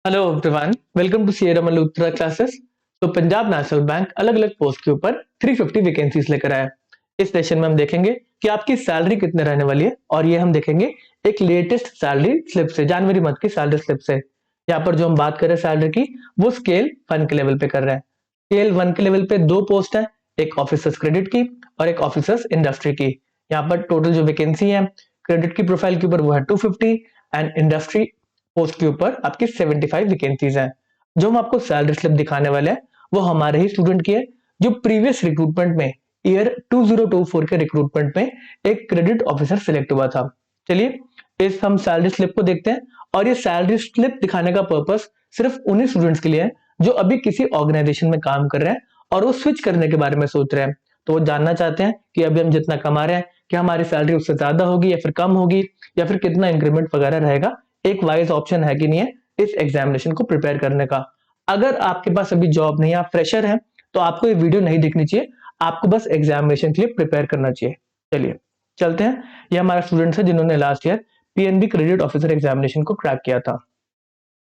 Hello everyone, welcome to CA Malhotra classes. तो Punjab national bank अलग अलग पोस्ट के ऊपर 350 वैकेंसीज लेकर आया है। इस सेशन में हम देखेंगे कि आपकी सैलरी कितने रहने वाली है, और ये हम देखेंगे एक लेटेस्ट सैलरी स्लिप से, जनवरी मंथ की सैलरी स्लिप से। यहाँ पर जो हम बात कर रहे हैं सैलरी की, वो स्केल 1 के लेवल पे कर रहे हैं। स्केल 1 के लेवल पे दो पोस्ट है, एक ऑफिसर्स क्रेडिट की और एक ऑफिसर्स इंडस्ट्री की। यहाँ पर टोटल जो वैकेंसी है क्रेडिट की प्रोफाइल के ऊपर वो है 250 एंड इंडस्ट्री पोस्ट के ऊपर आपकी 75 वैकेंसीज हैं। जो हम आपको सैलरी स्लिप दिखाने वाले हैं वो हमारे ही स्टूडेंट की है, जो प्रीवियस रिक्रूटमेंट में ईयर 2024 के रिक्रूटमेंट में एक क्रेडिट ऑफिसर सिलेक्ट हुआ था। चलिए इस हम सैलरी स्लिप को देखते हैं, और ये सैलरी स्लिप दिखाने का पर्पस सिर्फ उन्हीं स्टूडेंट्स के लिए है जो अभी किसी ऑर्गेनाइजेशन में काम कर रहे हैं और वो स्विच करने के बारे में सोच रहे हैं। तो वो जानना चाहते हैं कि अभी हम जितना कमा रहे हैं क्या हमारी सैलरी उससे ज्यादा होगी या फिर कम होगी, या फिर कितना इंक्रीमेंट वगैरह रहेगा। एक वाइज ऑप्शन है कि नहीं है इस एग्जामिनेशन को प्रिपेयर करने का। अगर आपके पास अभी जॉब नहीं है, आप फ्रेशर हैं, तो आपको ये वीडियो नहीं देखनी चाहिए, आपको बस एग्जामिनेशन के लिए प्रिपेयर करना चाहिए। चलिए चलते हैं। ये हमारा स्टूडेंट है जिन्होंने last year PNB credit officer examination को क्रैक किया था।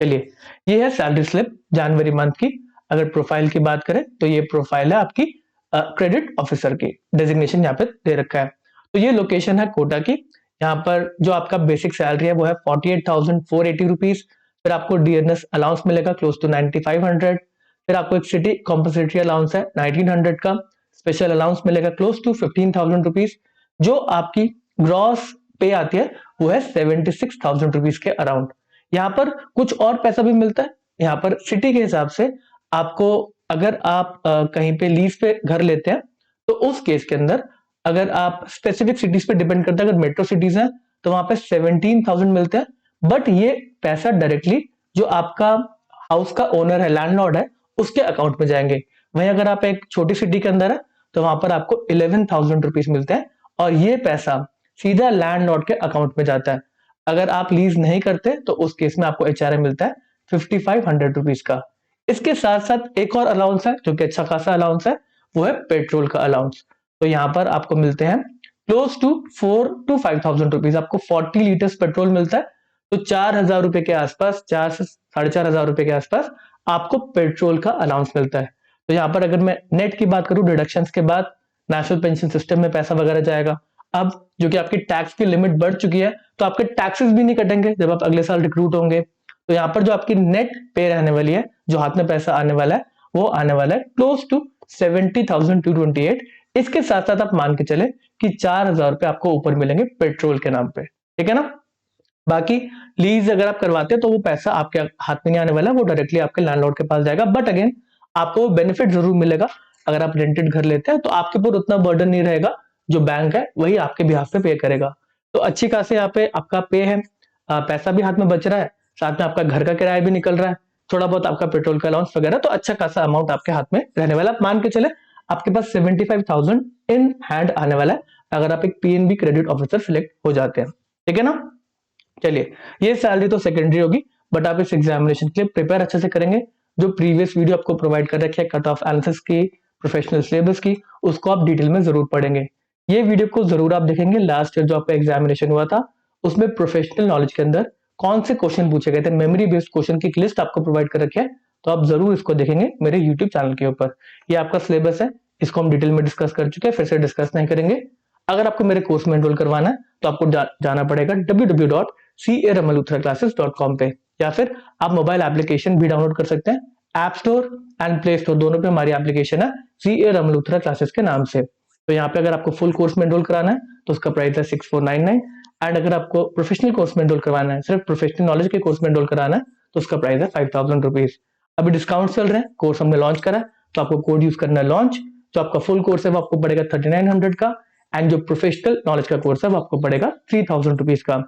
चलिए ये है सैलरी स्लिप जनवरी मंथ की। अगर प्रोफाइल की बात करें तो ये प्रोफाइल है आपकी क्रेडिट ऑफिसर की, डेजिग्नेशन यहाँ पे दे रखा है। तो ये लोकेशन है कोटा की। यहाँ पर जो आपका बेसिक सैलरी है वो है 48,480 रुपीज। फिर आपको डीएनएस अलाउंस मिलेगा क्लोज टू 9,500। फिर आपको एक सिटी कॉम्पनसेटरी अलाउंस है 1900 का। स्पेशल अलाउंस मिलेगा क्लोज टू 15,000 रुपीज। जो आपकी ग्रॉस पे आती है वो है 76,000 रुपीज के अराउंड। यहाँ पर कुछ और पैसा भी मिलता है। यहाँ पर सिटी के हिसाब से आपको, अगर आप कहीं पे लीज पे घर लेते हैं तो उस केस के अंदर, अगर आप स्पेसिफिक सिटीज पे डिपेंड करता है, अगर मेट्रो सिटीज हैं तो वहां पे 17,000 मिलते हैं। बट ये पैसा डायरेक्टली जो आपका हाउस का ओनर है, लैंडलॉर्ड है, उसके अकाउंट में जाएंगे। वहीं अगर आप एक छोटी सिटी के अंदर है तो वहां पर आपको 11,000 रुपीज मिलते हैं, और ये पैसा सीधा लैंडलॉर्ड के अकाउंट में जाता है। अगर आप लीज नहीं करते तो उस केस में आपको एचआरए मिलता है 5,500 रुपीज का। इसके साथ साथ एक और अलाउंस है जो कि अच्छा खासा अलाउंस है, वो है पेट्रोल का अलाउंस। तो यहाँ पर आपको मिलते हैं क्लोज टू 4,000 to 5,000 रुपीज। आपको 40 लीटर्स पेट्रोल मिलता है, तो 4,000 रुपए के आसपास, 4 से 4,500 रुपए के आसपास आपको पेट्रोल का अलाउंस मिलता है। तो यहाँ पर अगर मैं नेट की बात करूं, डिडक्शंस के बाद नेशनल पेंशन सिस्टम में पैसा वगैरह जाएगा। अब जो कि आपकी टैक्स की लिमिट बढ़ चुकी है, तो आपके टैक्सेस भी नहीं कटेंगे जब आप अगले साल रिक्रूट होंगे। तो यहाँ पर जो आपकी नेट पे रहने वाली है, जो हाथ में पैसा आने वाला है, वो आने वाला है क्लोज टू 70,228। इसके साथ साथ आप मान के चले कि 4,000 रुपए आपको ऊपर मिलेंगे पेट्रोल के नाम पे, ठीक है ना। बाकी लीज अगर आप करवाते हैं तो वो पैसा आपके हाथ में नहीं आने वाला, वो डायरेक्टली आपके लैंडलॉर्ड के पास जाएगा। बट अगेन आपको बेनिफिट जरूर मिलेगा। अगर आप रेंटेड घर लेते हैं तो आपके ऊपर उतना बर्डन नहीं रहेगा, जो बैंक है वही आपके बिहाफ पे पे करेगा। तो अच्छी खासी यहाँ पे आपका पे है, पैसा भी हाथ में बच रहा है, साथ में आपका घर का किराया भी निकल रहा है, थोड़ा बहुत आपका पेट्रोल का अलाउंस वगैरह, तो अच्छा खासा अमाउंट आपके हाथ में रहने वाला। मान के चले आपके पास 75,000 इन हैंड आने वाला है अगर आप एक पीएनबी क्रेडिट ऑफिसर सिलेक्ट हो जाते हैं, ठीक है ना। चलिए ये सैलरी तो सेकेंडरी होगी, बट आप इस एग्जामिनेशन के लिए प्रिपेयर अच्छे से करेंगे। जो प्रीवियस वीडियो आपको प्रोवाइड कर रखी है कट ऑफ एनालिसिस की, प्रोफेशनल सिलेबस की, उसको आप डिटेल में जरूर पढ़ेंगे। ये वीडियो को जरूर आप देखेंगे। लास्ट ईयर जो आपका एग्जामिनेशन हुआ था उसमें प्रोफेशनल नॉलेज के अंदर कौन से क्वेश्चन पूछे गए थे, मेमोरी बेस्ड क्वेश्चन की लिस्ट आपको प्रोवाइड कर रखी है, तो आप जरूर इसको देखेंगे मेरे यूट्यूब चैनल के ऊपर। ये आपका सिलेबस है, इसको हम डिटेल में डिस्कस कर चुके हैं, फिर से डिस्कस नहीं करेंगे। अगर आपको मेरे कोर्स में एनरोल करवाना है तो आपको जाना पड़ेगा www.camaluthraclasses.com पे, या फिर आप मोबाइल एप्लीकेशन भी डाउनलोड कर सकते हैं। App store and play store दोनों पे हमारी एप्लीकेशन है CA Ramalhotra क्लासेस के नाम से। तो यहाँ पे अगर आपको फुल कोर्स में एनरोल कराना है तो उसका प्राइस है 6499, एंड अगर आपको प्रोफेशनल कोर्स में एनरोल करवाना है, सिर्फ प्रोफेशनल नॉलेज के कोर्स में एनरोल कराना है, तो उसका प्राइस है 5,000 रुपीज। अभी डिस्काउंट चल रहे हैं, कोर्स हमने लॉन्च करा है, तो आपको कोड यूज करना है लॉन्च। जो आपका फुल कोर्स है वो आपको पड़ेगा 3900 का, एंड जो प्रोफेशनल नॉलेज का कोर्स है वो आपको पड़ेगा 3,000 रुपीज का।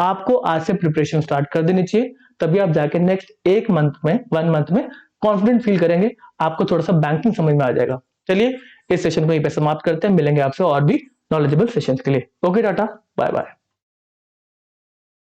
आपको आज से प्रिपरेशन स्टार्ट कर देनी चाहिए, तभी आप जाके नेक्स्ट 1 मंथ में कॉन्फिडेंट फील करेंगे, आपको थोड़ा सा बैंकिंग समझ में आ जाएगा। चलिए इस सेशन को यहीं पे समाप्त करते हैं, मिलेंगे आपसे और भी नॉलेजेबल सेशंस के लिए। Okay tata, bye bye.